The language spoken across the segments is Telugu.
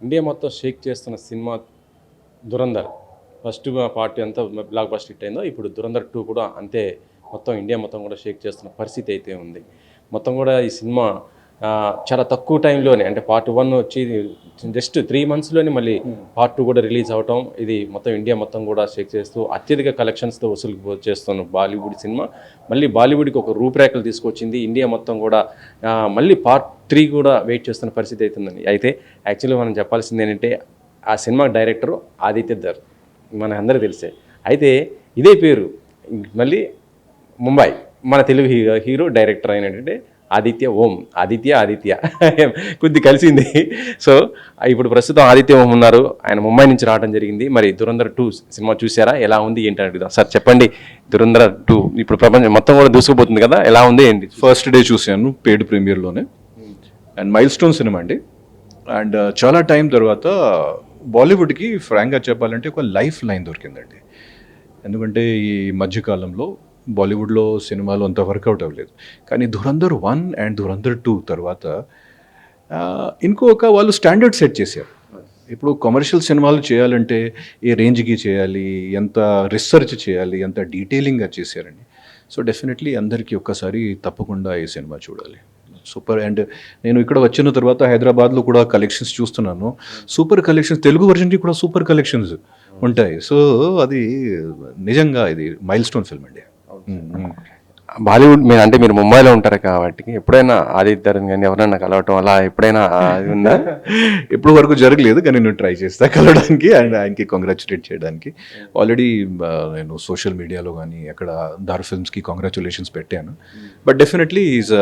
ఇండియా మొత్తం షేక్ చేస్తున్న సినిమా దురంధర్. ఫస్ట్ పార్ట్ ఎంత బ్లాక్ బస్టర్ హిట్ అయిందో ఇప్పుడు దురంధర్ 2 కూడా అంతే మొత్తం ఇండియా మొత్తం కూడా షేక్ చేస్తున్న పరిస్థితి అయితే ఉంది. మొత్తం కూడా ఈ సినిమా చాలా తక్కువ టైంలోనే, అంటే పార్ట్ 1 వచ్చి జస్ట్ 3 monthsలోనే మళ్ళీ పార్ట్ 2 కూడా రిలీజ్ అవటం, ఇది మొత్తం ఇండియా మొత్తం కూడా షేక్ చేస్తూ అత్యధిక కలెక్షన్స్తో వసూలు చేస్తున్న బాలీవుడ్ సినిమా మళ్ళీ బాలీవుడ్కి ఒక రూపురేఖలు తీసుకొచ్చింది. ఇండియా మొత్తం కూడా మళ్ళీ పార్ట్ 3 కూడా వెయిట్ చేస్తున్న పరిస్థితి అవుతుందండి. అయితే యాక్చువల్లీ మనం చెప్పాల్సింది ఏంటంటే ఆ సినిమా డైరెక్టరు ఆదిత్య ధర్, మన అందరికీ తెలిసే. అయితే ఇదే పేరు మళ్ళీ ముంబై మన తెలుగు హీరో డైరెక్టర్ అయినటువంటి ఆదిత్య ఓం, ఆదిత్య కొద్ది కలిసింది. సో ఇప్పుడు ప్రస్తుతం ఆదిత్య ఓం ఉన్నారు, ఆయన ముంబై నుంచి రావడం జరిగింది. మరి దురంధర్ 2 సినిమా చూసారా, ఎలా ఉంది ఏంటి అడుగుదాం. సార్ చెప్పండి, దురంధర్ 2 ఇప్పుడు ప్రపంచం మొత్తం కూడా దూసుకుపోతుంది కదా, ఎలా ఉంది ఏంటి? ఫస్ట్ డే చూశాను పెయిడ్ ప్రీమియర్లోనే, అండ్ మైల్ స్టోన్ సినిమా అండి. అండ్ చాలా టైం తర్వాత బాలీవుడ్కి ఫ్రాంక్గా చెప్పాలంటే ఒక లైఫ్ లైన్ దొరికిందండి. ఎందుకంటే ఈ మధ్యకాలంలో బాలీవుడ్లో సినిమాలు అంత వర్కౌట్ అవ్వలేదు, కానీ దురంధర్ 1 అండ్ దురంధర్ 2 తర్వాత ఇంకొక వాళ్ళు స్టాండర్డ్ సెట్ చేశారు. ఇప్పుడు కమర్షియల్ సినిమాలు చేయాలంటే ఏ రేంజ్కి చేయాలి, ఎంత రీసెర్చ్ చేయాలి, ఎంత డీటెయిలింగ్గా చేశారండి. సో డెఫినెట్లీ అందరికీ ఒక్కసారి తప్పకుండా ఈ సినిమా చూడాలి. సూపర్. అండ్ నేను ఇక్కడ వచ్చిన తర్వాత హైదరాబాద్లో కూడా కలెక్షన్స్ చూస్తున్నాను, సూపర్ కలెక్షన్స్, తెలుగు వర్షన్కి కూడా సూపర్ కలెక్షన్స్ ఉంటాయి. సో అది నిజంగా ఇది మైల్ స్టోన్ ఫిల్మ్ అండి. బాలీవుడ్ మీరు అంటే మీరు ముంబైలో ఉంటారు కాబట్టి ఎప్పుడైనా ఆదిత్య కానీ ఎవరైనా కలవటం అలా ఎప్పుడైనా ఉందా? ఎప్పుడు వరకు జరగలేదు, కానీ నేను ట్రై చేస్తా కలవడానికి అండ్ ఆయనకి కంగ్రాచులేట్ చేయడానికి. ఆల్రెడీ నేను సోషల్ మీడియాలో కానీ అక్కడ దార్ ఫిల్మ్స్కి కంగ్రాచులేషన్స్ పెట్టాను. But definitely is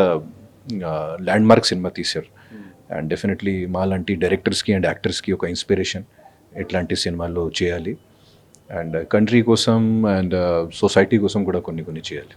land mark cinema తీశారు. అండ్ డెఫినెట్లీ మా లాంటి డైరెక్టర్స్కి అండ్ యాక్టర్స్కి ఒక ఇన్స్పిరేషన్, ఇట్లాంటి సినిమాల్లో చేయాలి. అండ్ కంట్రీ కోసం అండ్ సొసైటీ కోసం కూడా కొన్ని చేయాలి.